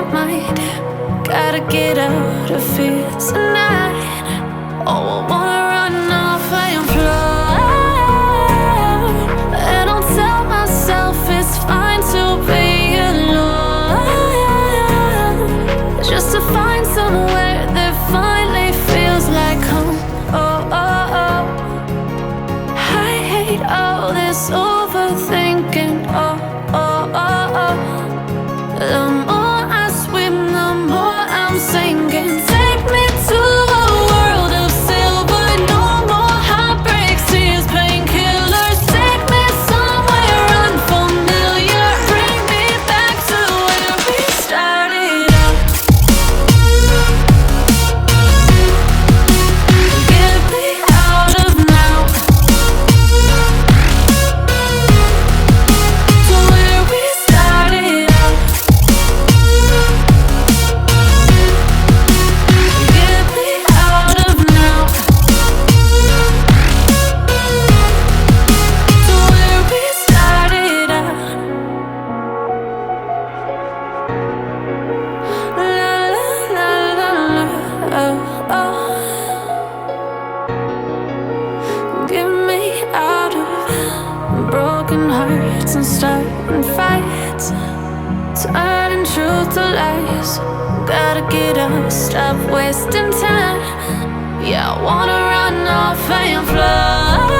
my mind. Gotta get out of here tonight. Oh, I wanna run off and fly. And I'll tell myself it's fine to be alone, just to find somewhere that finally feels like home. Oh, oh, oh. I hate all this overthinking. Oh, oh, oh, oh. The more I swim, the more I'm sinking. Take me to a world of silver. No more heartbreaks, tears, painkillers. Take me somewhere unfamiliar. Bring me back to where we started out. Get me out of now, to where we started out. Get me out of now, to where we started out. La la la la la, oh, oh. Get me out of broken hearts and starting fights, turning truth to lies. Gotta get up, stop wasting time. Yeah, I wanna run off and fly.